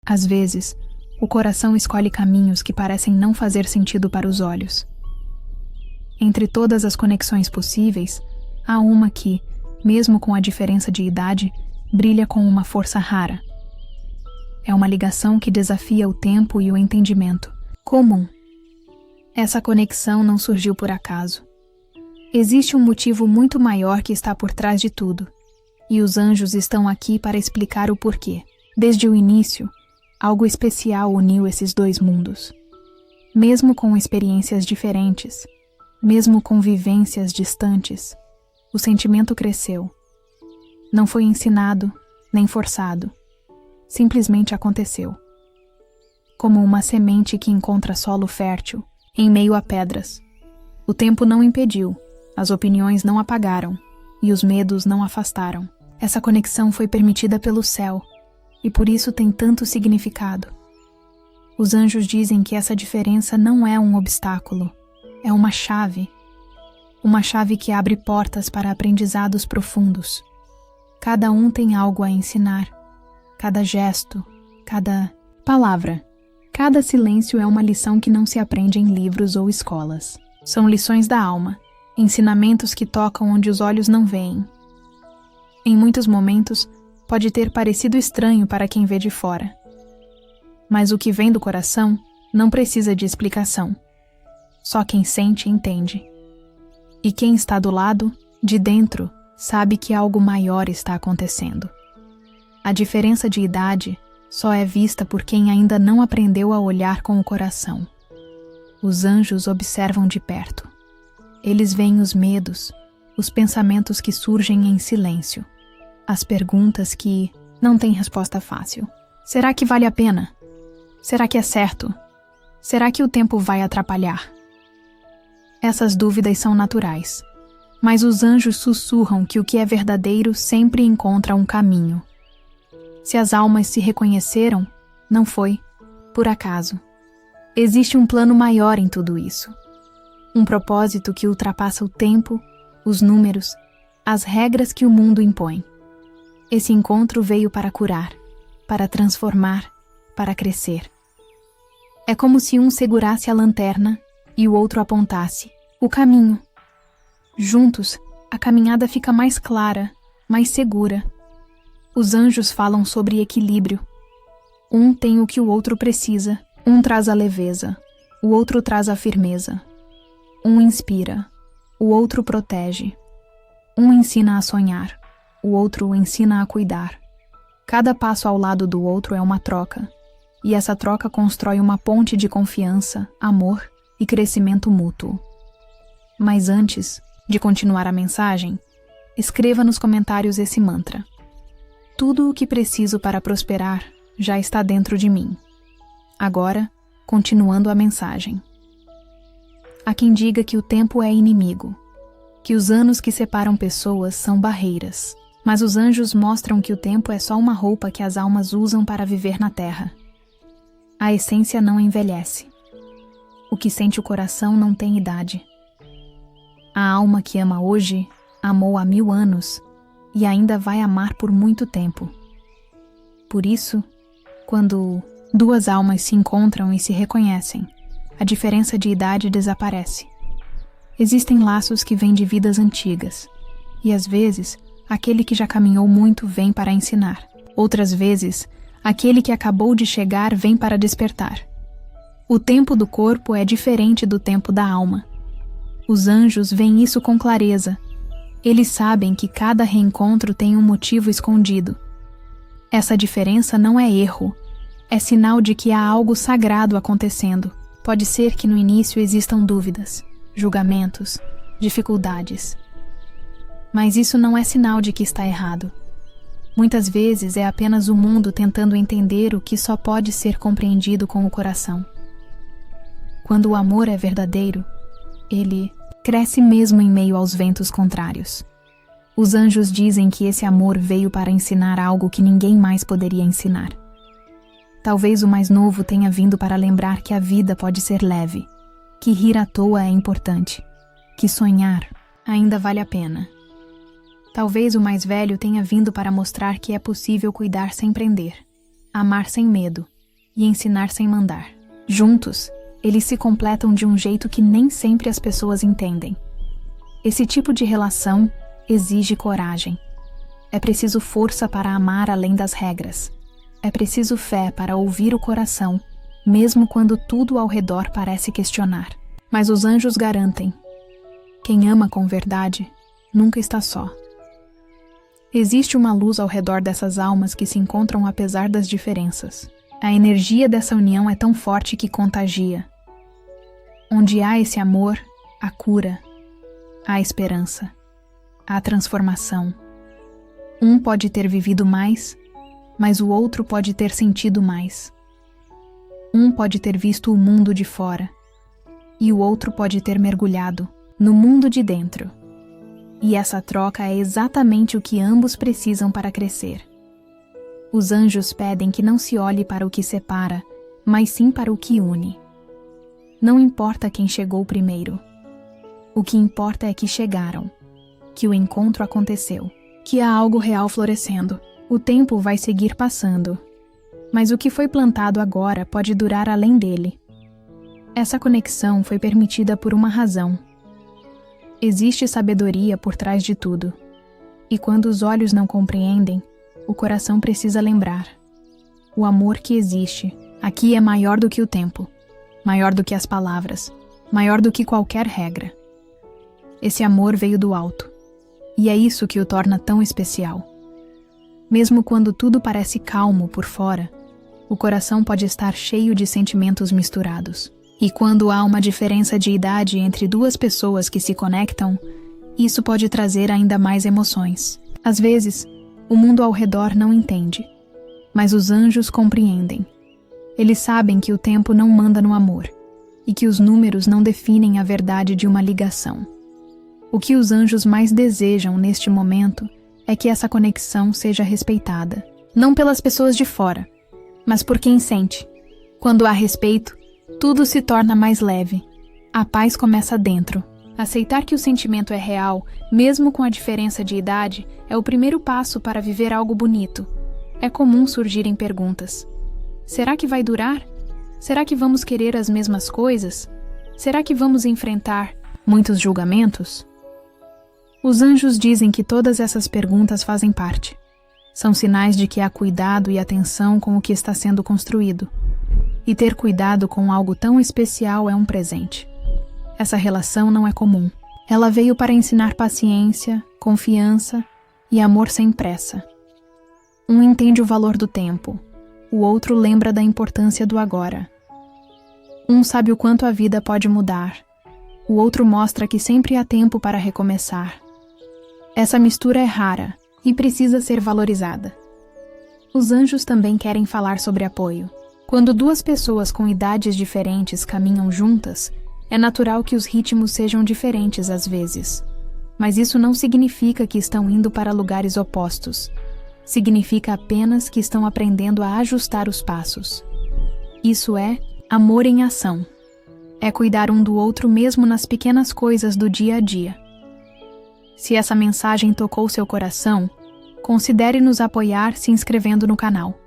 Às vezes, o coração escolhe caminhos que parecem não fazer sentido para os olhos. Entre todas as conexões possíveis, há uma que, mesmo com a diferença de idade, brilha com uma força rara. É uma ligação que desafia o tempo e o entendimento comum. Essa conexão não surgiu por acaso. Existe um motivo muito maior que está por trás de tudo, e os anjos estão aqui para explicar o porquê. Desde o início, algo especial uniu esses dois mundos. Mesmo com experiências diferentes, mesmo com vivências distantes, o sentimento cresceu. Não foi ensinado, nem forçado. Simplesmente aconteceu. Como uma semente que encontra solo fértil, em meio a pedras. O tempo não impediu, as opiniões não apagaram, e os medos não afastaram. Essa conexão foi permitida pelo céu, e por isso tem tanto significado. Os anjos dizem que essa diferença não é um obstáculo, é uma chave. Uma chave que abre portas para aprendizados profundos. Cada um tem algo a ensinar. Cada gesto, cada palavra, cada silêncio é uma lição que não se aprende em livros ou escolas. São lições da alma, ensinamentos que tocam onde os olhos não veem. Em muitos momentos, pode ter parecido estranho para quem vê de fora. Mas o que vem do coração não precisa de explicação. Só quem sente entende. E quem está do lado, de dentro, sabe que algo maior está acontecendo. A diferença de idade só é vista por quem ainda não aprendeu a olhar com o coração. Os anjos observam de perto. Eles veem os medos, os pensamentos que surgem em silêncio, as perguntas que não têm resposta fácil. Será que vale a pena? Será que é certo? Será que o tempo vai atrapalhar? Essas dúvidas são naturais, mas os anjos sussurram que o que é verdadeiro sempre encontra um caminho. Se as almas se reconheceram, não foi por acaso. Existe um plano maior em tudo isso. Um propósito que ultrapassa o tempo, os números, as regras que o mundo impõe. Esse encontro veio para curar, para transformar, para crescer. É como se um segurasse a lanterna e o outro apontasse o caminho. Juntos, a caminhada fica mais clara, mais segura. Os anjos falam sobre equilíbrio. Um tem o que o outro precisa. Um traz a leveza, o outro traz a firmeza. Um inspira, o outro protege. Um ensina a sonhar, o outro ensina a cuidar. Cada passo ao lado do outro é uma troca, e essa troca constrói uma ponte de confiança, amor e crescimento mútuo. Mas antes de continuar a mensagem, escreva nos comentários esse mantra. Tudo o que preciso para prosperar já está dentro de mim. Agora, continuando a mensagem. Há quem diga que o tempo é inimigo, que os anos que separam pessoas são barreiras, mas os anjos mostram que o tempo é só uma roupa que as almas usam para viver na Terra. A essência não envelhece. O que sente o coração não tem idade. A alma que ama hoje, amou há 1000 anos e ainda vai amar por muito tempo. Por isso, quando duas almas se encontram e se reconhecem, a diferença de idade desaparece. Existem laços que vêm de vidas antigas, e às vezes, aquele que já caminhou muito vem para ensinar. Outras vezes, aquele que acabou de chegar vem para despertar. O tempo do corpo é diferente do tempo da alma. Os anjos veem isso com clareza. Eles sabem que cada reencontro tem um motivo escondido. Essa diferença não é erro, é sinal de que há algo sagrado acontecendo. Pode ser que no início existam dúvidas, julgamentos, dificuldades. Mas isso não é sinal de que está errado. Muitas vezes é apenas o mundo tentando entender o que só pode ser compreendido com o coração. Quando o amor é verdadeiro, ele cresce mesmo em meio aos ventos contrários. Os anjos dizem que esse amor veio para ensinar algo que ninguém mais poderia ensinar. Talvez o mais novo tenha vindo para lembrar que a vida pode ser leve, que rir à toa é importante, que sonhar ainda vale a pena. Talvez o mais velho tenha vindo para mostrar que é possível cuidar sem prender, amar sem medo e ensinar sem mandar. Juntos, eles se completam de um jeito que nem sempre as pessoas entendem. Esse tipo de relação exige coragem. É preciso força para amar além das regras. É preciso fé para ouvir o coração, mesmo quando tudo ao redor parece questionar. Mas os anjos garantem: quem ama com verdade nunca está só. Existe uma luz ao redor dessas almas que se encontram apesar das diferenças. A energia dessa união é tão forte que contagia. Onde há esse amor, há cura, há esperança, há transformação. Um pode ter vivido mais, mas o outro pode ter sentido mais. Um pode ter visto o mundo de fora, e o outro pode ter mergulhado no mundo de dentro. E essa troca é exatamente o que ambos precisam para crescer. Os anjos pedem que não se olhe para o que separa, mas sim para o que une. Não importa quem chegou primeiro. O que importa é que chegaram, que o encontro aconteceu, que há algo real florescendo. O tempo vai seguir passando, mas o que foi plantado agora pode durar além dele. Essa conexão foi permitida por uma razão. Existe sabedoria por trás de tudo. E quando os olhos não compreendem, o coração precisa lembrar. O amor que existe aqui é maior do que o tempo, maior do que as palavras, maior do que qualquer regra. Esse amor veio do alto, e é isso que o torna tão especial. Mesmo quando tudo parece calmo por fora, o coração pode estar cheio de sentimentos misturados. E quando há uma diferença de idade entre duas pessoas que se conectam, isso pode trazer ainda mais emoções. Às vezes, o mundo ao redor não entende, mas os anjos compreendem. Eles sabem que o tempo não manda no amor, e que os números não definem a verdade de uma ligação. O que os anjos mais desejam neste momento é que essa conexão seja respeitada, não pelas pessoas de fora, mas por quem sente. Quando há respeito, tudo se torna mais leve. A paz começa dentro. Aceitar que o sentimento é real, mesmo com a diferença de idade, é o primeiro passo para viver algo bonito. É comum surgirem perguntas. Será que vai durar? Será que vamos querer as mesmas coisas? Será que vamos enfrentar muitos julgamentos? Os anjos dizem que todas essas perguntas fazem parte. São sinais de que há cuidado e atenção com o que está sendo construído. E ter cuidado com algo tão especial é um presente. Essa relação não é comum. Ela veio para ensinar paciência, confiança e amor sem pressa. Um entende o valor do tempo, o outro lembra da importância do agora. Um sabe o quanto a vida pode mudar, o outro mostra que sempre há tempo para recomeçar. Essa mistura é rara e precisa ser valorizada. Os anjos também querem falar sobre apoio. Quando duas pessoas com idades diferentes caminham juntas, é natural que os ritmos sejam diferentes às vezes. Mas isso não significa que estão indo para lugares opostos. Significa apenas que estão aprendendo a ajustar os passos. Isso é amor em ação. É cuidar um do outro mesmo nas pequenas coisas do dia a dia. Se essa mensagem tocou seu coração, considere nos apoiar se inscrevendo no canal.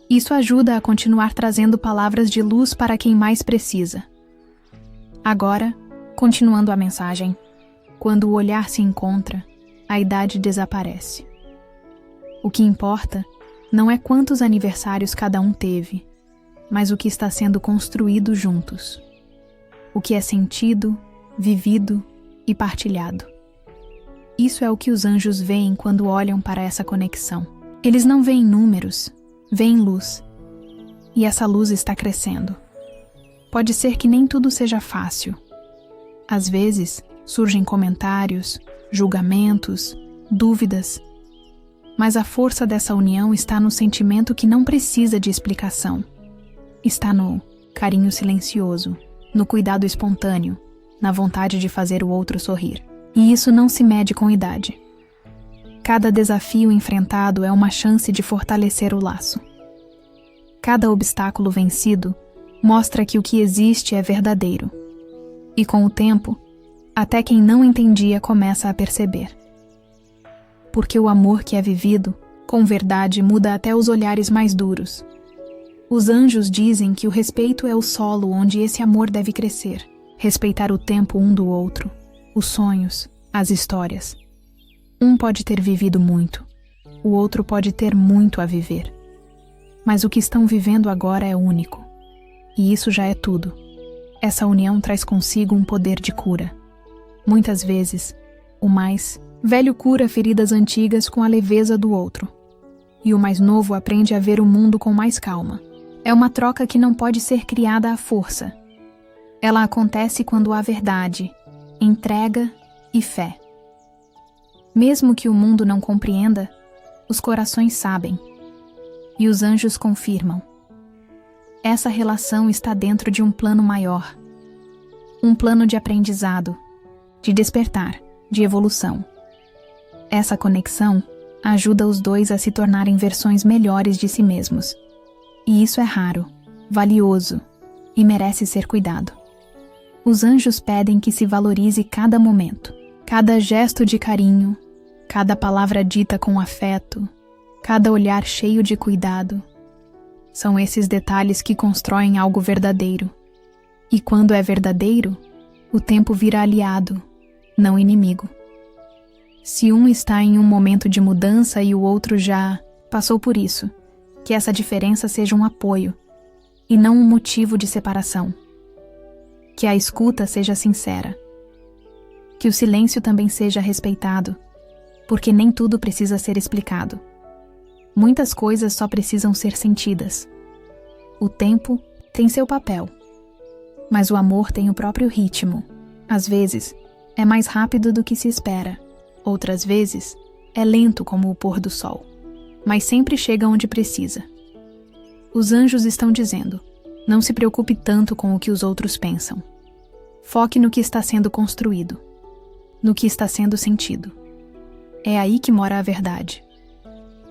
Isso ajuda a continuar trazendo palavras de luz para quem mais precisa. Agora, continuando a mensagem, quando o olhar se encontra, a idade desaparece. O que importa não é quantos aniversários cada um teve, mas o que está sendo construído juntos. O que é sentido, vivido e partilhado. Isso é o que os anjos veem quando olham para essa conexão. Eles não veem números, veem luz. E essa luz está crescendo. Pode ser que nem tudo seja fácil. Às vezes, surgem comentários, julgamentos, dúvidas. Mas a força dessa união está no sentimento que não precisa de explicação. Está no carinho silencioso, no cuidado espontâneo, na vontade de fazer o outro sorrir. E isso não se mede com idade. Cada desafio enfrentado é uma chance de fortalecer o laço. Cada obstáculo vencido mostra que o que existe é verdadeiro. E com o tempo, até quem não entendia começa a perceber. Porque o amor que é vivido, com verdade, muda até os olhares mais duros. Os anjos dizem que o respeito é o solo onde esse amor deve crescer. Respeitar o tempo um do outro, os sonhos, as histórias. Um pode ter vivido muito, o outro pode ter muito a viver. Mas o que estão vivendo agora é único. E isso já é tudo. Essa união traz consigo um poder de cura. Muitas vezes, o mais velho cura feridas antigas com a leveza do outro. E o mais novo aprende a ver o mundo com mais calma. É uma troca que não pode ser criada à força. Ela acontece quando há verdade, entrega e fé. Mesmo que o mundo não compreenda, os corações sabem. E os anjos confirmam. Essa relação está dentro de um plano maior. Um plano de aprendizado, de despertar, de evolução. Essa conexão ajuda os dois a se tornarem versões melhores de si mesmos. E isso é raro, valioso e merece ser cuidado. Os anjos pedem que se valorize cada momento, cada gesto de carinho, cada palavra dita com afeto, cada olhar cheio de cuidado. São esses detalhes que constroem algo verdadeiro. E quando é verdadeiro, o tempo vira aliado, não inimigo. Se um está em um momento de mudança e o outro já passou por isso, que essa diferença seja um apoio, e não um motivo de separação. Que a escuta seja sincera. Que o silêncio também seja respeitado, porque nem tudo precisa ser explicado. Muitas coisas só precisam ser sentidas. O tempo tem seu papel, mas o amor tem o próprio ritmo. Às vezes, é mais rápido do que se espera. Outras vezes, é lento como o pôr do sol, mas sempre chega onde precisa. Os anjos estão dizendo: não se preocupe tanto com o que os outros pensam. Foque no que está sendo construído, no que está sendo sentido. É aí que mora a verdade.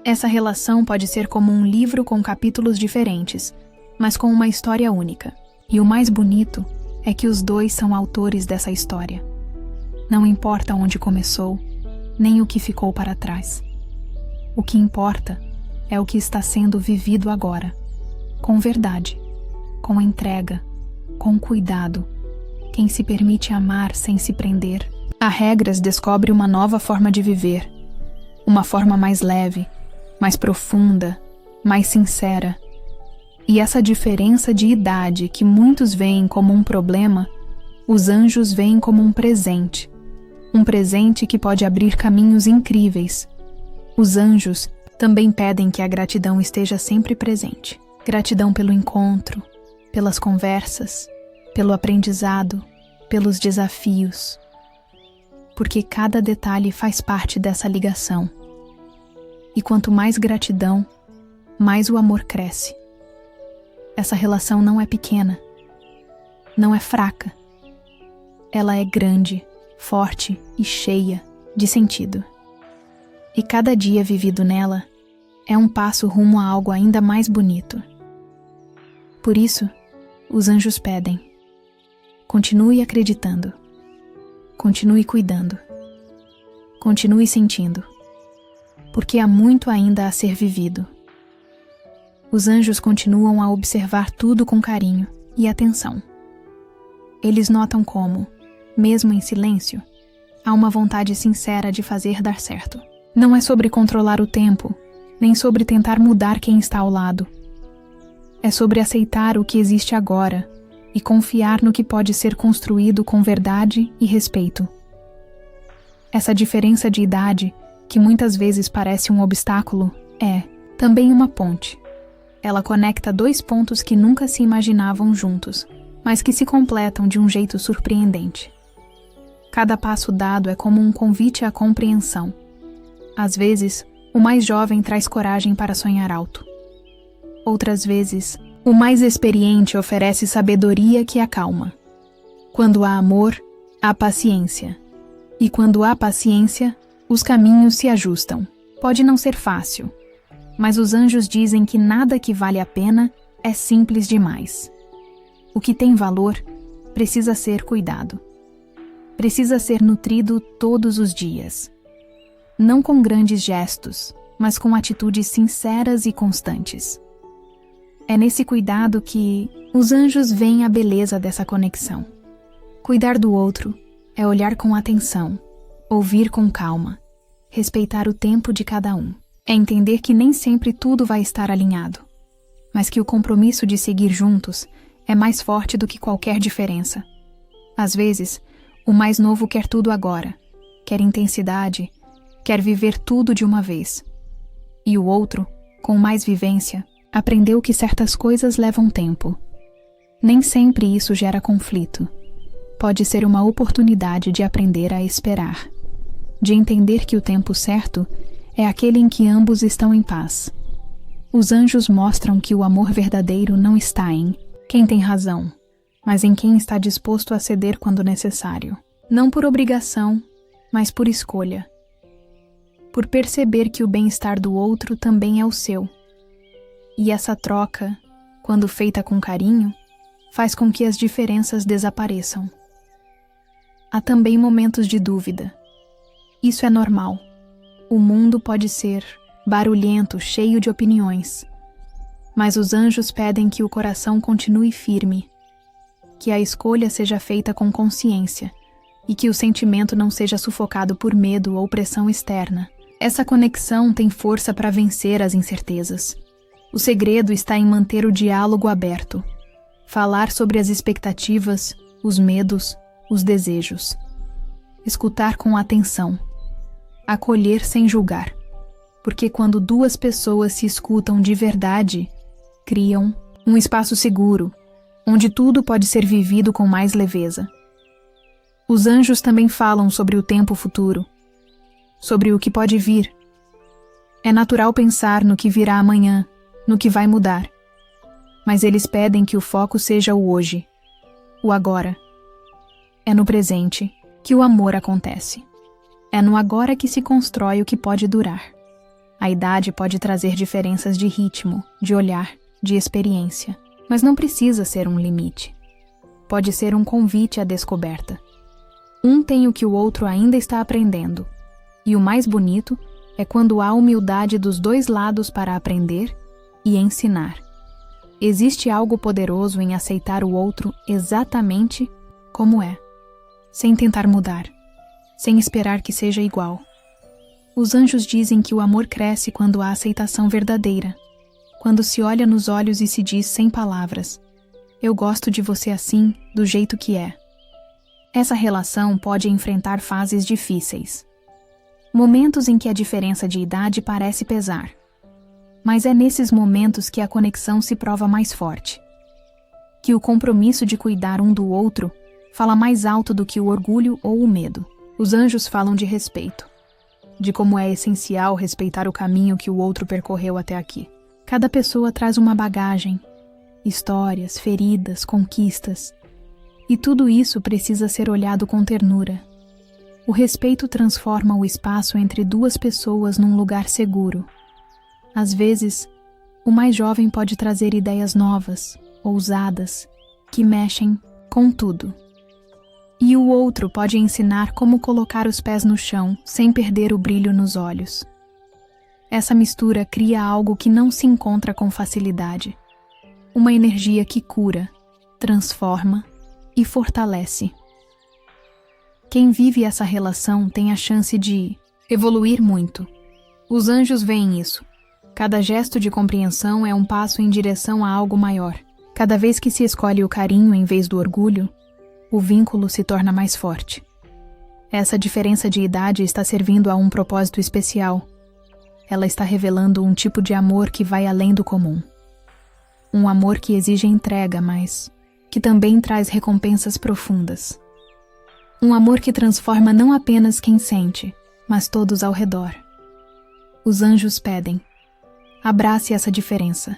Essa relação pode ser como um livro com capítulos diferentes, mas com uma história única. E o mais bonito é que os dois são autores dessa história. Não importa onde começou, nem o que ficou para trás. O que importa é o que está sendo vivido agora, com verdade, com entrega, com cuidado. Quem se permite amar sem se prender, a regras descobre uma nova forma de viver, uma forma mais leve, mais profunda, mais sincera. E essa diferença de idade que muitos veem como um problema, os anjos veem como um presente que pode abrir caminhos incríveis. Os anjos também pedem que a gratidão esteja sempre presente. Gratidão pelo encontro, pelas conversas, pelo aprendizado, pelos desafios. Porque cada detalhe faz parte dessa ligação. E quanto mais gratidão, mais o amor cresce. Essa relação não é pequena, não é fraca. Ela é grande, forte e cheia de sentido. E cada dia vivido nela é um passo rumo a algo ainda mais bonito. Por isso, os anjos pedem: continue acreditando, continue cuidando, continue sentindo, porque há muito ainda a ser vivido. Os anjos continuam a observar tudo com carinho e atenção. Eles notam como, mesmo em silêncio, há uma vontade sincera de fazer dar certo. Não é sobre controlar o tempo, nem sobre tentar mudar quem está ao lado. É sobre aceitar o que existe agora e confiar no que pode ser construído com verdade e respeito. Essa diferença de idade, que muitas vezes parece um obstáculo, é também uma ponte. Ela conecta dois pontos que nunca se imaginavam juntos, mas que se completam de um jeito surpreendente. Cada passo dado é como um convite à compreensão. Às vezes, o mais jovem traz coragem para sonhar alto. Outras vezes, o mais experiente oferece sabedoria que acalma. Quando há amor, há paciência. E quando há paciência, os caminhos se ajustam. Pode não ser fácil, mas os anjos dizem que nada que vale a pena é simples demais. O que tem valor precisa ser cuidado. Precisa ser nutrido todos os dias. Não com grandes gestos, mas com atitudes sinceras e constantes. É nesse cuidado que os anjos veem a beleza dessa conexão. Cuidar do outro é olhar com atenção, ouvir com calma, respeitar o tempo de cada um. É entender que nem sempre tudo vai estar alinhado, mas que o compromisso de seguir juntos é mais forte do que qualquer diferença. Às vezes, o mais novo quer tudo agora, quer intensidade, quer viver tudo de uma vez. E o outro, com mais vivência, aprendeu que certas coisas levam tempo. Nem sempre isso gera conflito. Pode ser uma oportunidade de aprender a esperar, de entender que o tempo certo é aquele em que ambos estão em paz. Os anjos mostram que o amor verdadeiro não está em quem tem razão, mas em quem está disposto a ceder quando necessário. Não por obrigação, mas por escolha. Por perceber que o bem-estar do outro também é o seu. E essa troca, quando feita com carinho, faz com que as diferenças desapareçam. Há também momentos de dúvida. Isso é normal. O mundo pode ser barulhento, cheio de opiniões. Mas os anjos pedem que o coração continue firme, que a escolha seja feita com consciência e que o sentimento não seja sufocado por medo ou pressão externa. Essa conexão tem força para vencer as incertezas. O segredo está em manter o diálogo aberto, falar sobre as expectativas, os medos, os desejos. Escutar com atenção, acolher sem julgar, porque quando duas pessoas se escutam de verdade, criam um espaço seguro, onde tudo pode ser vivido com mais leveza. Os anjos também falam sobre o tempo futuro, sobre o que pode vir. É natural pensar no que virá amanhã, no que vai mudar. Mas eles pedem que o foco seja o hoje, o agora. É no presente que o amor acontece. É no agora que se constrói o que pode durar. A idade pode trazer diferenças de ritmo, de olhar, de experiência, mas não precisa ser um limite. Pode ser um convite à descoberta. Um tem o que o outro ainda está aprendendo, e o mais bonito é quando há humildade dos dois lados para aprender e ensinar. Existe algo poderoso em aceitar o outro exatamente como é, sem tentar mudar, sem esperar que seja igual. Os anjos dizem que o amor cresce quando há aceitação verdadeira, quando se olha nos olhos e se diz sem palavras: eu gosto de você assim, do jeito que é. Essa relação pode enfrentar fases difíceis, momentos em que a diferença de idade parece pesar. Mas é nesses momentos que a conexão se prova mais forte, que o compromisso de cuidar um do outro fala mais alto do que o orgulho ou o medo. Os anjos falam de respeito, de como é essencial respeitar o caminho que o outro percorreu até aqui. Cada pessoa traz uma bagagem, histórias, feridas, conquistas, e tudo isso precisa ser olhado com ternura. O respeito transforma o espaço entre duas pessoas num lugar seguro. Às vezes, o mais jovem pode trazer ideias novas, ousadas, que mexem com tudo. E o outro pode ensinar como colocar os pés no chão sem perder o brilho nos olhos. Essa mistura cria algo que não se encontra com facilidade. Uma energia que cura, transforma e fortalece. Quem vive essa relação tem a chance de evoluir muito. Os anjos veem isso. Cada gesto de compreensão é um passo em direção a algo maior. Cada vez que se escolhe o carinho em vez do orgulho, o vínculo se torna mais forte. Essa diferença de idade está servindo a um propósito especial. Ela está revelando um tipo de amor que vai além do comum. Um amor que exige entrega, mas que também traz recompensas profundas. Um amor que transforma não apenas quem sente, mas todos ao redor. Os anjos pedem: abrace essa diferença.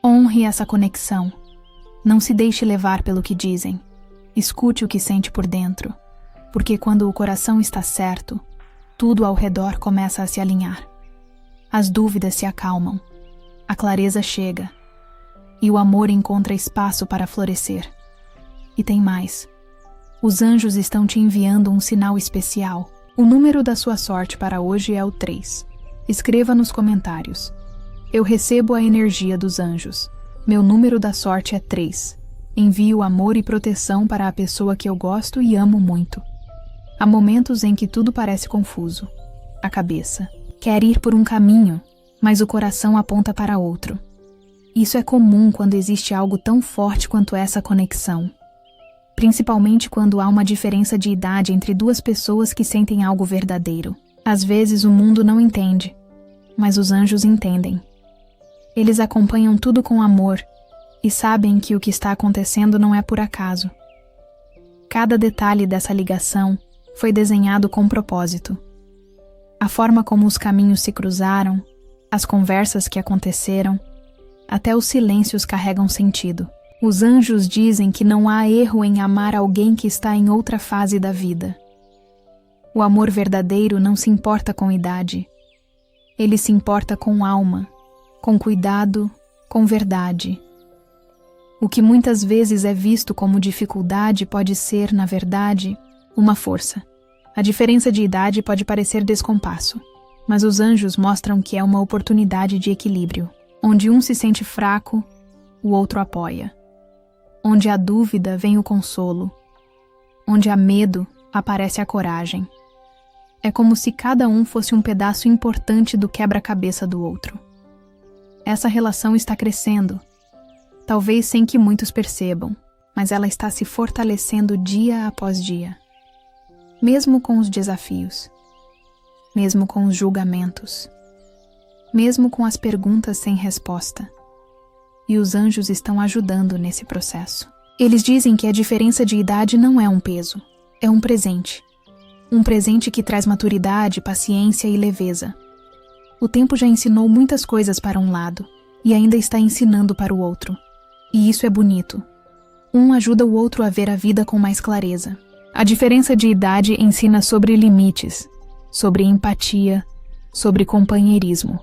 Honre essa conexão. Não se deixe levar pelo que dizem. Escute o que sente por dentro, porque quando o coração está certo, tudo ao redor começa a se alinhar. As dúvidas se acalmam, a clareza chega, e o amor encontra espaço para florescer. E tem mais. Os anjos estão te enviando um sinal especial. O número da sua sorte para hoje é o 3. Escreva nos comentários: eu recebo a energia dos anjos. Meu número da sorte é 3. Envio amor e proteção para a pessoa que eu gosto e amo muito. Há momentos em que tudo parece confuso. A cabeça quer ir por um caminho, mas o coração aponta para outro. Isso é comum quando existe algo tão forte quanto essa conexão. Principalmente quando há uma diferença de idade entre duas pessoas que sentem algo verdadeiro. Às vezes o mundo não entende, mas os anjos entendem. Eles acompanham tudo com amor e sabem que o que está acontecendo não é por acaso. Cada detalhe dessa ligação foi desenhado com propósito. A forma como os caminhos se cruzaram, as conversas que aconteceram, até os silêncios carregam sentido. Os anjos dizem que não há erro em amar alguém que está em outra fase da vida. O amor verdadeiro não se importa com idade. Ele se importa com alma, com cuidado, com verdade. O que muitas vezes é visto como dificuldade pode ser, na verdade, uma força. A diferença de idade pode parecer descompasso, mas os anjos mostram que é uma oportunidade de equilíbrio, onde um se sente fraco, o outro apoia. Onde há dúvida, vem o consolo. Onde há medo, aparece a coragem. É como se cada um fosse um pedaço importante do quebra-cabeça do outro. Essa relação está crescendo, talvez sem que muitos percebam, mas ela está se fortalecendo dia após dia. Mesmo com os desafios, mesmo com os julgamentos, mesmo com as perguntas sem resposta. E os anjos estão ajudando nesse processo. Eles dizem que a diferença de idade não é um peso, é um presente. Um presente que traz maturidade, paciência e leveza. O tempo já ensinou muitas coisas para um lado e ainda está ensinando para o outro. E isso é bonito. Um ajuda o outro a ver a vida com mais clareza. A diferença de idade ensina sobre limites, sobre empatia, sobre companheirismo.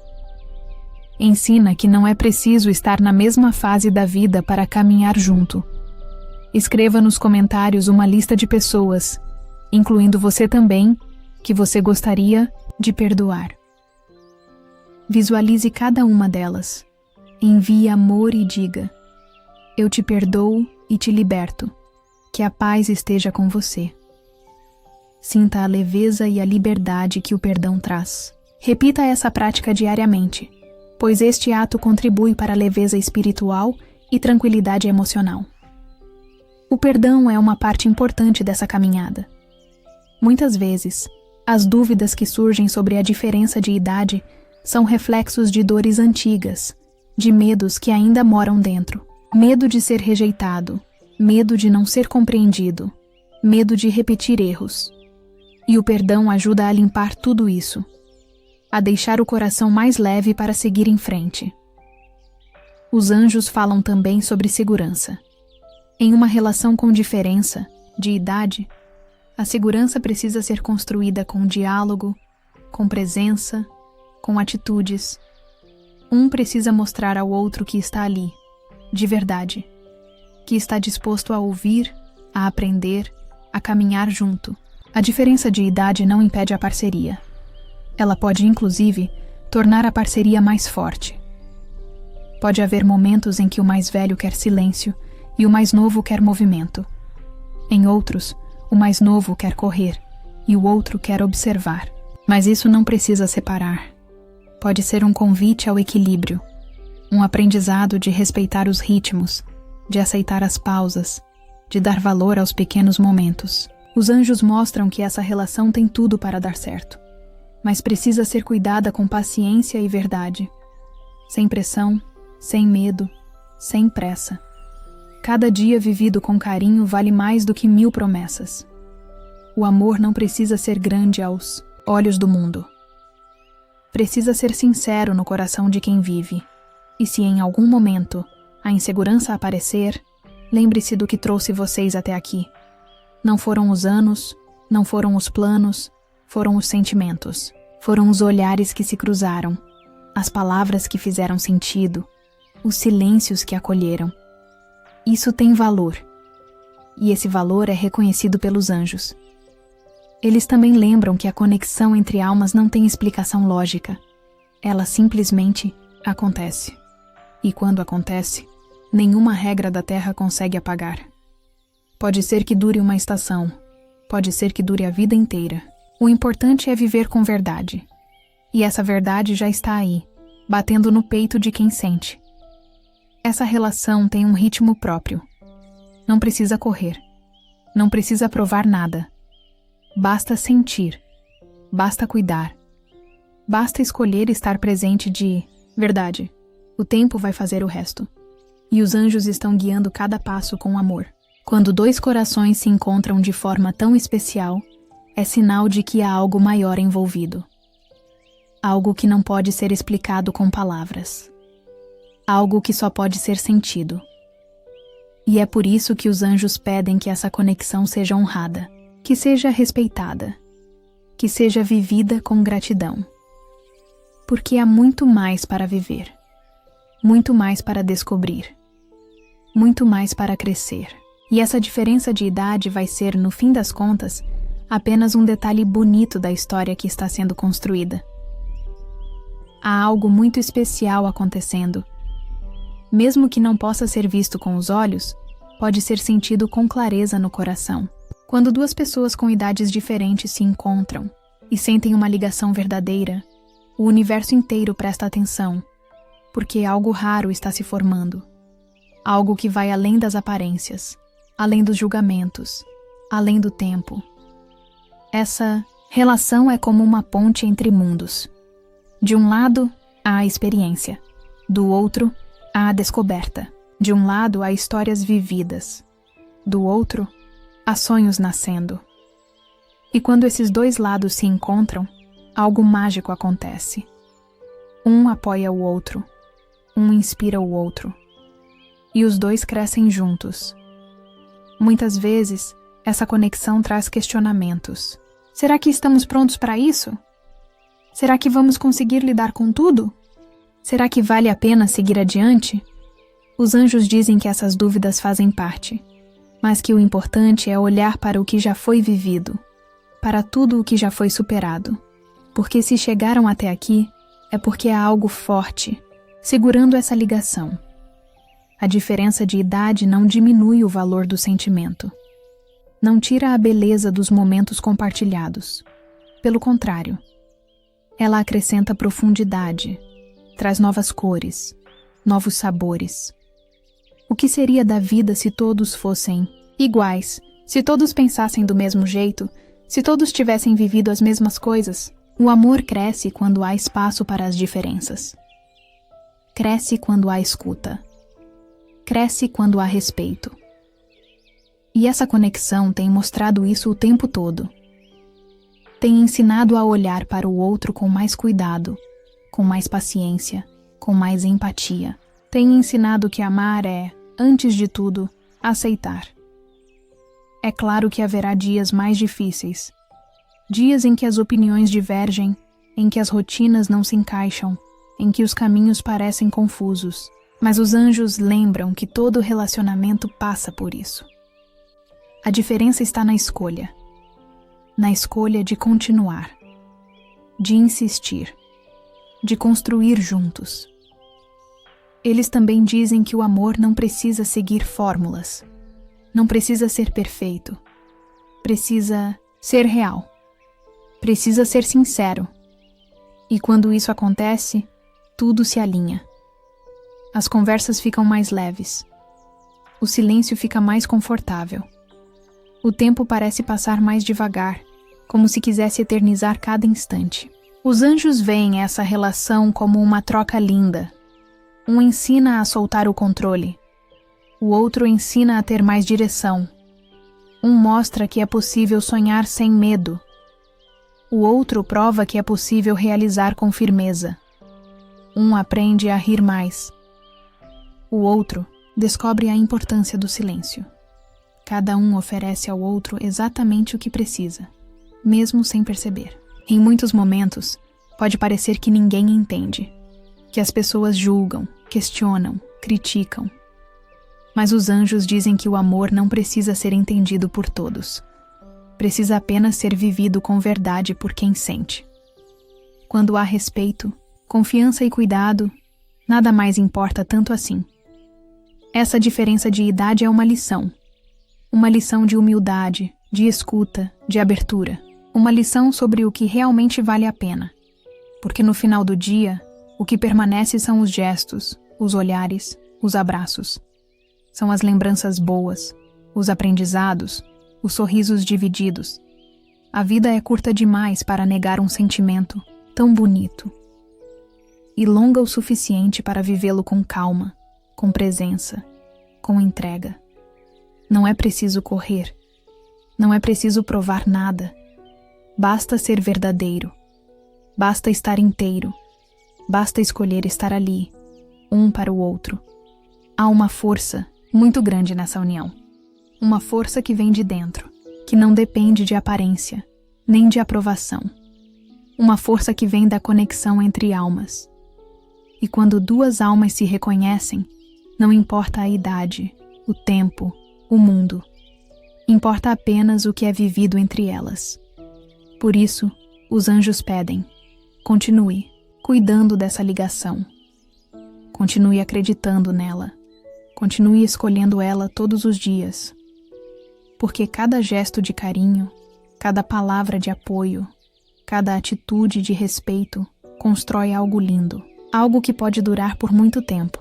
Ensina que não é preciso estar na mesma fase da vida para caminhar junto. Escreva nos comentários uma lista de pessoas, incluindo você também, que você gostaria de perdoar. Visualize cada uma delas. Envie amor e diga: eu te perdoo e te liberto. Que a paz esteja com você. Sinta a leveza e a liberdade que o perdão traz. Repita essa prática diariamente, pois este ato contribui para a leveza espiritual e tranquilidade emocional. O perdão é uma parte importante dessa caminhada. Muitas vezes, as dúvidas que surgem sobre a diferença de idade são reflexos de dores antigas, de medos que ainda moram dentro. Medo de ser rejeitado, medo de não ser compreendido, medo de repetir erros. E o perdão ajuda a limpar tudo isso, a deixar o coração mais leve para seguir em frente. Os anjos falam também sobre segurança. Em uma relação com diferença de idade, a segurança precisa ser construída com diálogo, com presença, com atitudes. Um precisa mostrar ao outro que está ali, de verdade, que está disposto a ouvir, a aprender, a caminhar junto. A diferença de idade não impede a parceria. Ela pode, inclusive, tornar a parceria mais forte. Pode haver momentos em que o mais velho quer silêncio e o mais novo quer movimento. Em outros, o mais novo quer correr e o outro quer observar. Mas isso não precisa separar. Pode ser um convite ao equilíbrio, um aprendizado de respeitar os ritmos, de aceitar as pausas, de dar valor aos pequenos momentos. Os anjos mostram que essa relação tem tudo para dar certo, mas precisa ser cuidada com paciência e verdade. Sem pressão, sem medo, sem pressa. Cada dia vivido com carinho vale mais do que 1000 promessas. O amor não precisa ser grande aos olhos do mundo. Precisa ser sincero no coração de quem vive. E se em algum momento a insegurança aparecer, lembre-se do que trouxe vocês até aqui. Não foram os anos, não foram os planos, foram os sentimentos. Foram os olhares que se cruzaram, as palavras que fizeram sentido, os silêncios que acolheram. Isso tem valor, e esse valor é reconhecido pelos anjos. Eles também lembram que a conexão entre almas não tem explicação lógica. Ela simplesmente acontece. E quando acontece, nenhuma regra da Terra consegue apagar. Pode ser que dure uma estação, pode ser que dure a vida inteira. O importante é viver com verdade. E essa verdade já está aí, batendo no peito de quem sente. Essa relação tem um ritmo próprio. Não precisa correr. Não precisa provar nada. Basta sentir. Basta cuidar. Basta escolher estar presente de verdade. O tempo vai fazer o resto. E os anjos estão guiando cada passo com amor. Quando dois corações se encontram de forma tão especial, é sinal de que há algo maior envolvido. Algo que não pode ser explicado com palavras. Algo que só pode ser sentido. E é por isso que os anjos pedem que essa conexão seja honrada, que seja respeitada, que seja vivida com gratidão. Porque há muito mais para viver, muito mais para descobrir, muito mais para crescer. E essa diferença de idade vai ser, no fim das contas, apenas um detalhe bonito da história que está sendo construída. Há algo muito especial acontecendo. Mesmo que não possa ser visto com os olhos, pode ser sentido com clareza no coração. Quando duas pessoas com idades diferentes se encontram e sentem uma ligação verdadeira, o universo inteiro presta atenção, porque algo raro está se formando. Algo que vai além das aparências, além dos julgamentos, além do tempo. Essa relação é como uma ponte entre mundos. De um lado, há a experiência. Do outro, há a descoberta. De um lado, há histórias vividas. Do outro, há sonhos nascendo. E quando esses dois lados se encontram, algo mágico acontece. Um apoia o outro. Um inspira o outro. E os dois crescem juntos. Muitas vezes, essa conexão traz questionamentos. Será que estamos prontos para isso? Será que vamos conseguir lidar com tudo? Será que vale a pena seguir adiante? Os anjos dizem que essas dúvidas fazem parte, mas que o importante é olhar para o que já foi vivido, para tudo o que já foi superado. Porque se chegaram até aqui, é porque há algo forte, segurando essa ligação. A diferença de idade não diminui o valor do sentimento. Não tira a beleza dos momentos compartilhados. Pelo contrário, ela acrescenta profundidade, traz novas cores, novos sabores. O que seria da vida se todos fossem iguais, se todos pensassem do mesmo jeito, se todos tivessem vivido as mesmas coisas? O amor cresce quando há espaço para as diferenças. Cresce quando há escuta. Cresce quando há respeito. E essa conexão tem mostrado isso o tempo todo. Tem ensinado a olhar para o outro com mais cuidado, com mais paciência, com mais empatia. Tem ensinado que amar é, antes de tudo, aceitar. É claro que haverá dias mais difíceis. Dias em que as opiniões divergem, em que as rotinas não se encaixam, em que os caminhos parecem confusos. Mas os anjos lembram que todo relacionamento passa por isso. A diferença está na escolha. Na escolha de continuar, de insistir, de construir juntos. Eles também dizem que o amor não precisa seguir fórmulas, não precisa ser perfeito, precisa ser real, precisa ser sincero. E quando isso acontece, tudo se alinha. As conversas ficam mais leves, o silêncio fica mais confortável. O tempo parece passar mais devagar, como se quisesse eternizar cada instante. Os anjos veem essa relação como uma troca linda. Um ensina a soltar o controle. O outro ensina a ter mais direção. Um mostra que é possível sonhar sem medo. O outro prova que é possível realizar com firmeza. Um aprende a rir mais. O outro descobre a importância do silêncio. Cada um oferece ao outro exatamente o que precisa, mesmo sem perceber. Em muitos momentos, pode parecer que ninguém entende, que as pessoas julgam, questionam, criticam. Mas os anjos dizem que o amor não precisa ser entendido por todos. Precisa apenas ser vivido com verdade por quem sente. Quando há respeito, confiança e cuidado, nada mais importa tanto assim. Essa diferença de idade é uma lição. Uma lição de humildade, de escuta, de abertura. Uma lição sobre o que realmente vale a pena. Porque no final do dia, o que permanece são os gestos, os olhares, os abraços. São as lembranças boas, os aprendizados, os sorrisos divididos. A vida é curta demais para negar um sentimento tão bonito. E longa o suficiente para vivê-lo com calma, com presença, com entrega. Não é preciso correr. Não é preciso provar nada. Basta ser verdadeiro. Basta estar inteiro. Basta escolher estar ali, um para o outro. Há uma força muito grande nessa união. Uma força que vem de dentro, que não depende de aparência, nem de aprovação. Uma força que vem da conexão entre almas. E quando duas almas se reconhecem, não importa a idade, o tempo, o mundo. Importa apenas o que é vivido entre elas. Por isso, os anjos pedem: continue cuidando dessa ligação. Continue acreditando nela. Continue escolhendo ela todos os dias. Porque cada gesto de carinho, cada palavra de apoio, cada atitude de respeito constrói algo lindo, algo que pode durar por muito tempo.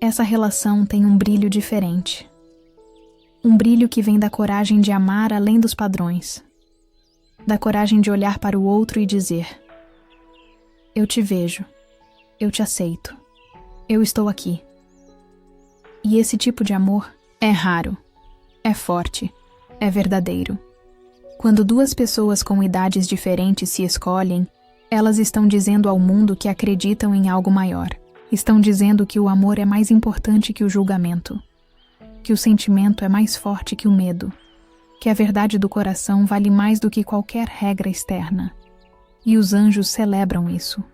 Essa relação tem um brilho diferente. Um brilho que vem da coragem de amar além dos padrões. Da coragem de olhar para o outro e dizer: eu te vejo, eu te aceito, eu estou aqui. E esse tipo de amor é raro, é forte, é verdadeiro. Quando duas pessoas com idades diferentes se escolhem, elas estão dizendo ao mundo que acreditam em algo maior. Estão dizendo que o amor é mais importante que o julgamento, que o sentimento é mais forte que o medo, que a verdade do coração vale mais do que qualquer regra externa. E os anjos celebram isso.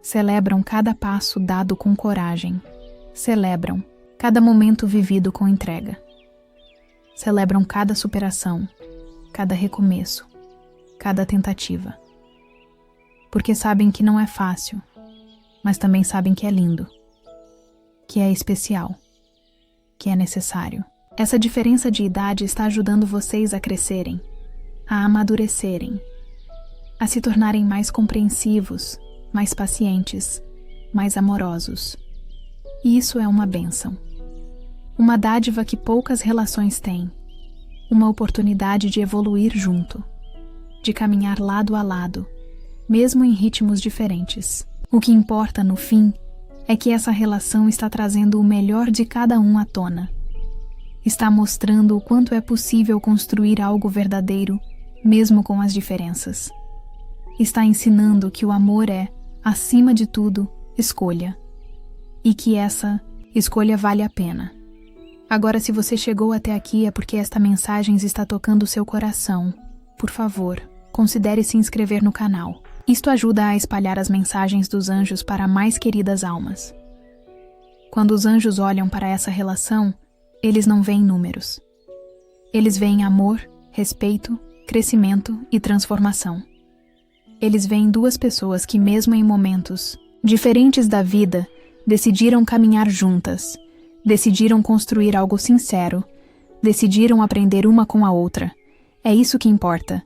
Celebram cada passo dado com coragem. Celebram cada momento vivido com entrega. Celebram cada superação, cada recomeço, cada tentativa. Porque sabem que não é fácil, mas também sabem que é lindo, que é especial, que é necessário. Essa diferença de idade está ajudando vocês a crescerem, a amadurecerem, a se tornarem mais compreensivos, mais pacientes, mais amorosos. E isso é uma bênção. Uma dádiva que poucas relações têm. Uma oportunidade de evoluir junto, de caminhar lado a lado, mesmo em ritmos diferentes. O que importa, no fim, é que essa relação está trazendo o melhor de cada um à tona. Está mostrando o quanto é possível construir algo verdadeiro, mesmo com as diferenças. Está ensinando que o amor é, acima de tudo, escolha. E que essa escolha vale a pena. Agora, se você chegou até aqui é porque esta mensagem está tocando o seu coração. Por favor, considere se inscrever no canal. Isto ajuda a espalhar as mensagens dos anjos para mais queridas almas. Quando os anjos olham para essa relação, eles não veem números. Eles veem amor, respeito, crescimento e transformação. Eles veem duas pessoas que, mesmo em momentos diferentes da vida, decidiram caminhar juntas, decidiram construir algo sincero, decidiram aprender uma com a outra. É isso que importa.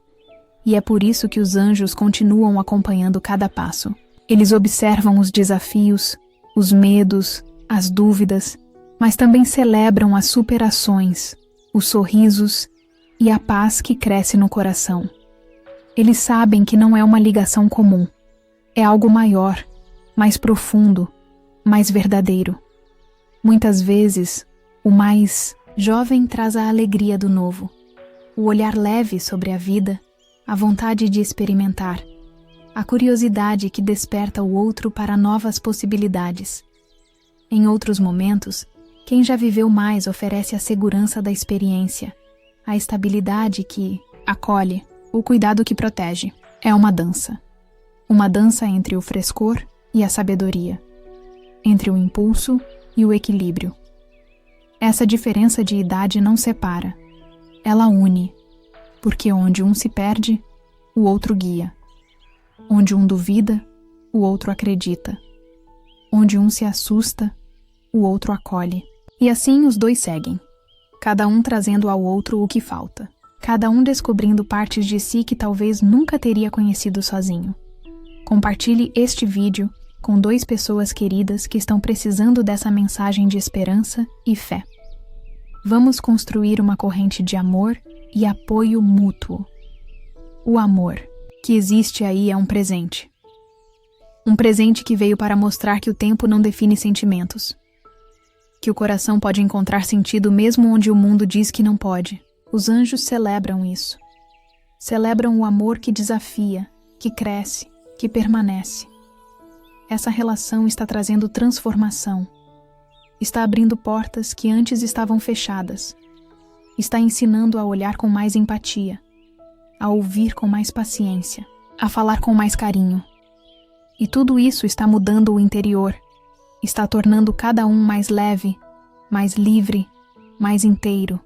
E é por isso que os anjos continuam acompanhando cada passo. Eles observam os desafios, os medos, as dúvidas, mas também celebram as superações, os sorrisos e a paz que cresce no coração. Eles sabem que não é uma ligação comum. É algo maior, mais profundo, mais verdadeiro. Muitas vezes, o mais jovem traz a alegria do novo, o olhar leve sobre a vida, a vontade de experimentar, a curiosidade que desperta o outro para novas possibilidades. Em outros momentos, quem já viveu mais oferece a segurança da experiência, a estabilidade que acolhe, o cuidado que protege. É uma dança. Uma dança entre o frescor e a sabedoria, entre o impulso e o equilíbrio. Essa diferença de idade não separa, ela une, porque onde um se perde, o outro guia. Onde um duvida, o outro acredita. Onde um se assusta, o outro acolhe. E assim os dois seguem, cada um trazendo ao outro o que falta, cada um descobrindo partes de si que talvez nunca teria conhecido sozinho. Compartilhe este vídeo com 2 pessoas queridas que estão precisando dessa mensagem de esperança e fé. Vamos construir uma corrente de amor e apoio mútuo. O amor que existe aí é um presente. Um presente que veio para mostrar que o tempo não define sentimentos. Que o coração pode encontrar sentido mesmo onde o mundo diz que não pode. Os anjos celebram isso. Celebram o amor que desafia, que cresce, que permanece. Essa relação está trazendo transformação. Está abrindo portas que antes estavam fechadas. Está ensinando a olhar com mais empatia, a ouvir com mais paciência, a falar com mais carinho. E tudo isso está mudando o interior, está tornando cada um mais leve, mais livre, mais inteiro.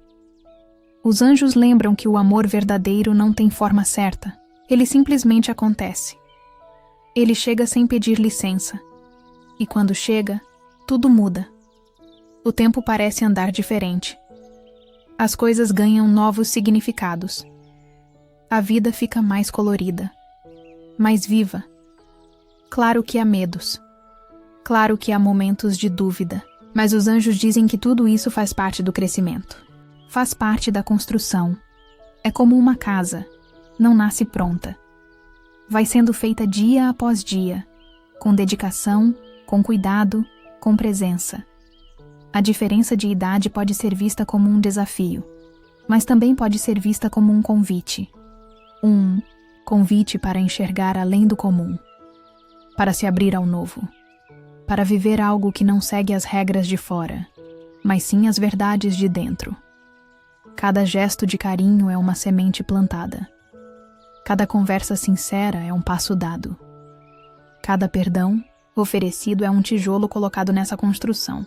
Os anjos lembram que o amor verdadeiro não tem forma certa, ele simplesmente acontece. Ele chega sem pedir licença, e quando chega, tudo muda. O tempo parece andar diferente. As coisas ganham novos significados. A vida fica mais colorida, mais viva. Claro que há medos. Claro que há momentos de dúvida. Mas os anjos dizem que tudo isso faz parte do crescimento. Faz parte da construção. É como uma casa. Não nasce pronta. Vai sendo feita dia após dia, com dedicação, com cuidado, com presença. A diferença de idade pode ser vista como um desafio, mas também pode ser vista como um convite. Um convite para enxergar além do comum, para se abrir ao novo, para viver algo que não segue as regras de fora, mas sim as verdades de dentro. Cada gesto de carinho é uma semente plantada. Cada conversa sincera é um passo dado. Cada perdão oferecido é um tijolo colocado nessa construção.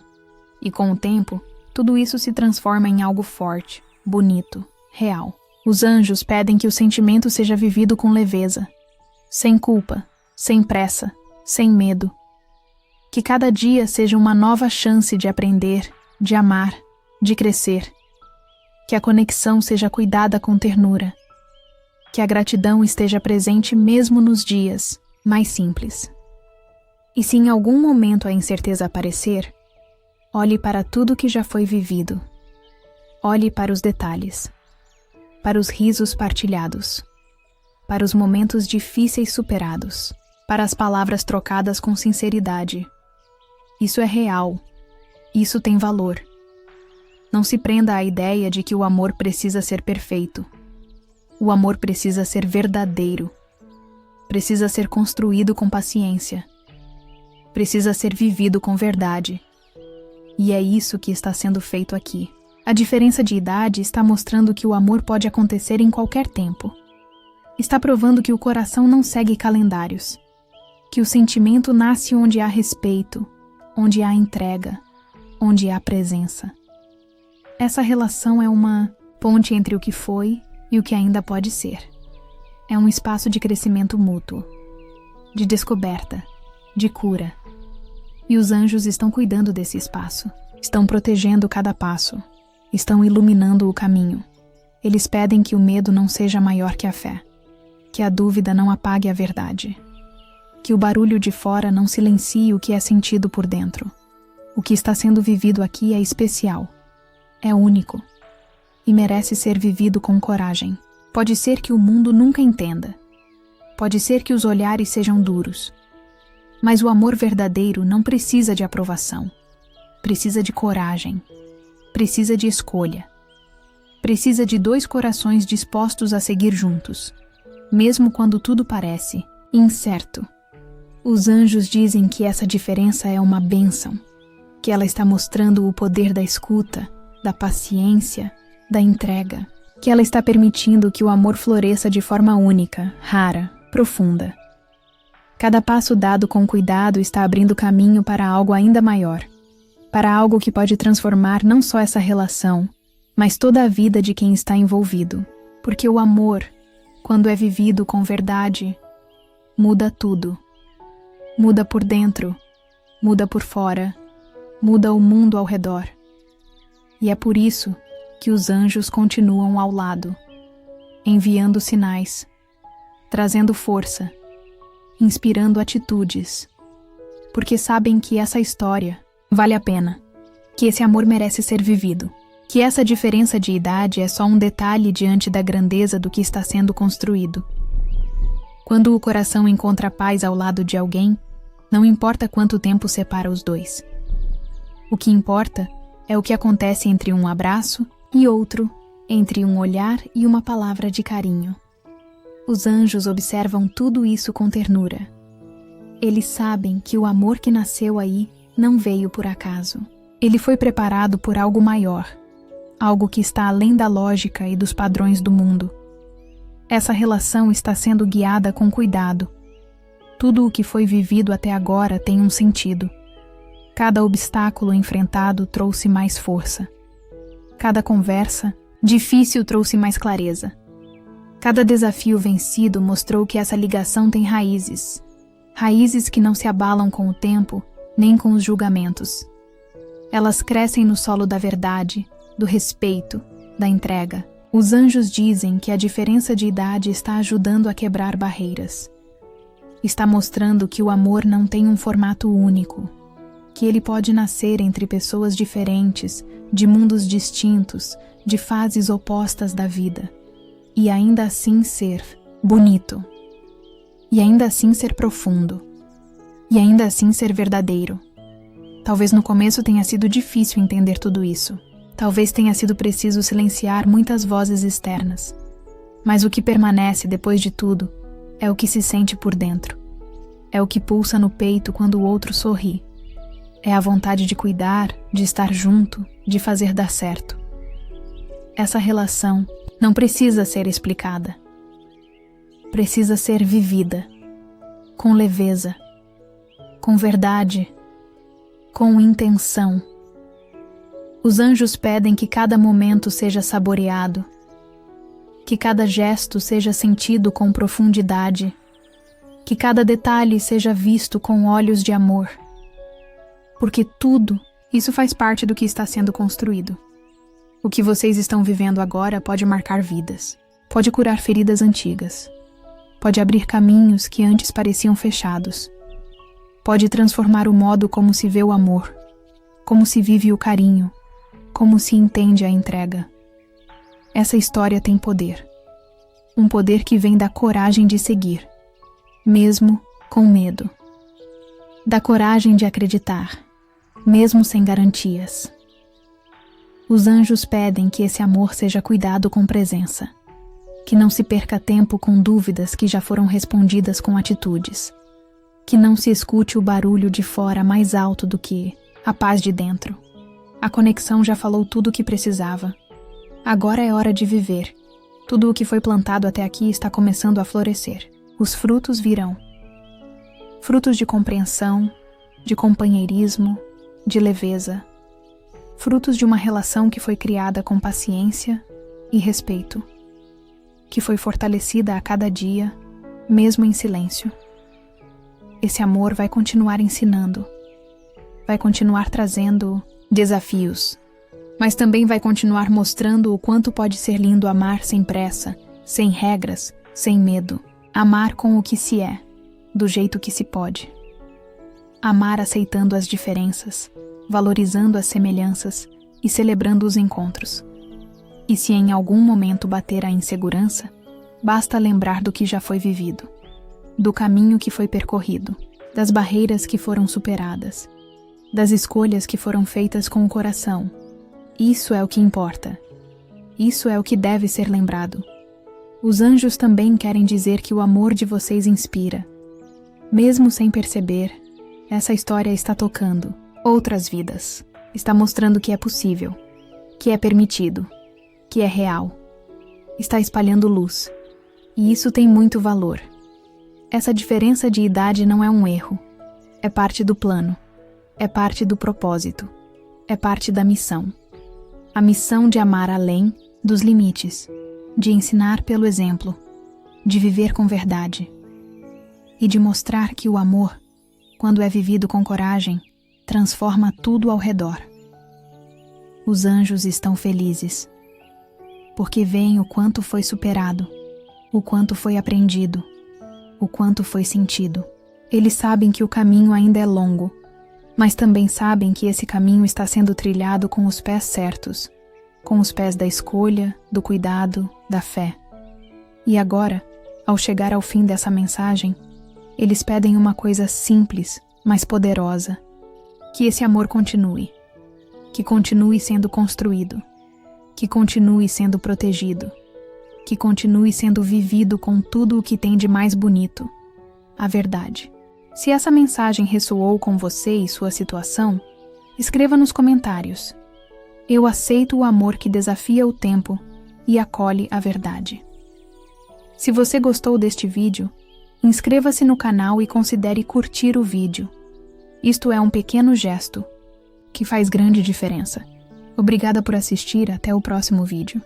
E com o tempo, tudo isso se transforma em algo forte, bonito, real. Os anjos pedem que o sentimento seja vivido com leveza, sem culpa, sem pressa, sem medo. Que cada dia seja uma nova chance de aprender, de amar, de crescer. Que a conexão seja cuidada com ternura. Que a gratidão esteja presente mesmo nos dias mais simples. E se em algum momento a incerteza aparecer, olhe para tudo que já foi vivido. Olhe para os detalhes, para os risos partilhados, para os momentos difíceis superados, para as palavras trocadas com sinceridade. Isso é real, isso tem valor. Não se prenda à ideia de que o amor precisa ser perfeito. O amor precisa ser verdadeiro. Precisa ser construído com paciência. Precisa ser vivido com verdade. E é isso que está sendo feito aqui. A diferença de idade está mostrando que o amor pode acontecer em qualquer tempo. Está provando que o coração não segue calendários. Que o sentimento nasce onde há respeito, onde há entrega, onde há presença. Essa relação é uma ponte entre o que foi e o que ainda pode ser. É um espaço de crescimento mútuo, de descoberta, de cura. E os anjos estão cuidando desse espaço, estão protegendo cada passo, estão iluminando o caminho. Eles pedem que o medo não seja maior que a fé, que a dúvida não apague a verdade, que o barulho de fora não silencie o que é sentido por dentro. O que está sendo vivido aqui é especial, é único e merece ser vivido com coragem. Pode ser que o mundo nunca entenda, pode ser que os olhares sejam duros, mas o amor verdadeiro não precisa de aprovação, precisa de coragem, precisa de escolha, precisa de 2 corações dispostos a seguir juntos, mesmo quando tudo parece incerto. Os anjos dizem que essa diferença é uma bênção, que ela está mostrando o poder da escuta, da paciência, da entrega, que ela está permitindo que o amor floresça de forma única, rara, profunda. Cada passo dado com cuidado está abrindo caminho para algo ainda maior, para algo que pode transformar não só essa relação, mas toda a vida de quem está envolvido. Porque o amor, quando é vivido com verdade, muda tudo. Muda por dentro, muda por fora, muda o mundo ao redor. E é por isso que os anjos continuam ao lado, enviando sinais, trazendo força, inspirando atitudes, porque sabem que essa história vale a pena, que esse amor merece ser vivido, que essa diferença de idade é só um detalhe diante da grandeza do que está sendo construído. Quando o coração encontra paz ao lado de alguém, não importa quanto tempo separa os dois. O que importa é o que acontece entre um abraço e outro, entre um olhar e uma palavra de carinho. Os anjos observam tudo isso com ternura. Eles sabem que o amor que nasceu aí não veio por acaso. Ele foi preparado por algo maior, algo que está além da lógica e dos padrões do mundo. Essa relação está sendo guiada com cuidado. Tudo o que foi vivido até agora tem um sentido. Cada obstáculo enfrentado trouxe mais força. Cada conversa difícil trouxe mais clareza. Cada desafio vencido mostrou que essa ligação tem raízes. Raízes que não se abalam com o tempo, nem com os julgamentos. Elas crescem no solo da verdade, do respeito, da entrega. Os anjos dizem que a diferença de idade está ajudando a quebrar barreiras. Está mostrando que o amor não tem um formato único, que ele pode nascer entre pessoas diferentes, de mundos distintos, de fases opostas da vida, e ainda assim ser bonito, e ainda assim ser profundo, e ainda assim ser verdadeiro. Talvez no começo tenha sido difícil entender tudo isso. Talvez tenha sido preciso silenciar muitas vozes externas. Mas o que permanece depois de tudo é o que se sente por dentro. É o que pulsa no peito quando o outro sorri. É a vontade de cuidar, de estar junto, de fazer dar certo. Essa relação não precisa ser explicada. Precisa ser vivida, com leveza, com verdade, com intenção. Os anjos pedem que cada momento seja saboreado, que cada gesto seja sentido com profundidade, que cada detalhe seja visto com olhos de amor. Porque tudo isso faz parte do que está sendo construído. O que vocês estão vivendo agora pode marcar vidas, pode curar feridas antigas, pode abrir caminhos que antes pareciam fechados, pode transformar o modo como se vê o amor, como se vive o carinho, como se entende a entrega. Essa história tem poder. Um poder que vem da coragem de seguir, mesmo com medo. Da coragem de acreditar, mesmo sem garantias. Os anjos pedem que esse amor seja cuidado com presença, que não se perca tempo com dúvidas que já foram respondidas com atitudes, que não se escute o barulho de fora mais alto do que a paz de dentro. A conexão já falou tudo o que precisava. Agora é hora de viver. Tudo o que foi plantado até aqui está começando a florescer. Os frutos virão. Frutos de compreensão, de companheirismo, de leveza. Frutos de uma relação que foi criada com paciência e respeito, que foi fortalecida a cada dia, mesmo em silêncio. Esse amor vai continuar ensinando, vai continuar trazendo desafios, mas também vai continuar mostrando o quanto pode ser lindo amar sem pressa, sem regras, sem medo. Amar com o que se é, do jeito que se pode. Amar aceitando as diferenças, valorizando as semelhanças e celebrando os encontros. E se em algum momento bater a insegurança, basta lembrar do que já foi vivido, do caminho que foi percorrido, das barreiras que foram superadas, das escolhas que foram feitas com o coração. Isso é o que importa. Isso é o que deve ser lembrado. Os anjos também querem dizer que o amor de vocês inspira. Mesmo sem perceber, essa história está tocando outras vidas. Está mostrando que é possível, que é permitido, que é real. Está espalhando luz. E isso tem muito valor. Essa diferença de idade não é um erro. É parte do plano. É parte do propósito. É parte da missão. A missão de amar além dos limites, de ensinar pelo exemplo, de viver com verdade e de mostrar que o amor, quando é vivido com coragem, transforma tudo ao redor. Os anjos estão felizes, porque veem o quanto foi superado, o quanto foi aprendido, o quanto foi sentido. Eles sabem que o caminho ainda é longo, mas também sabem que esse caminho está sendo trilhado com os pés certos, com os pés da escolha, do cuidado, da fé. E agora, ao chegar ao fim dessa mensagem, eles pedem uma coisa simples, mas poderosa: que esse amor continue, que continue sendo construído, que continue sendo protegido, que continue sendo vivido com tudo o que tem de mais bonito, a verdade. Se essa mensagem ressoou com você e sua situação, escreva nos comentários: eu aceito o amor que desafia o tempo e acolhe a verdade. Se você gostou deste vídeo, inscreva-se no canal e considere curtir o vídeo. Isto é um pequeno gesto que faz grande diferença. Obrigada por assistir, até o próximo vídeo.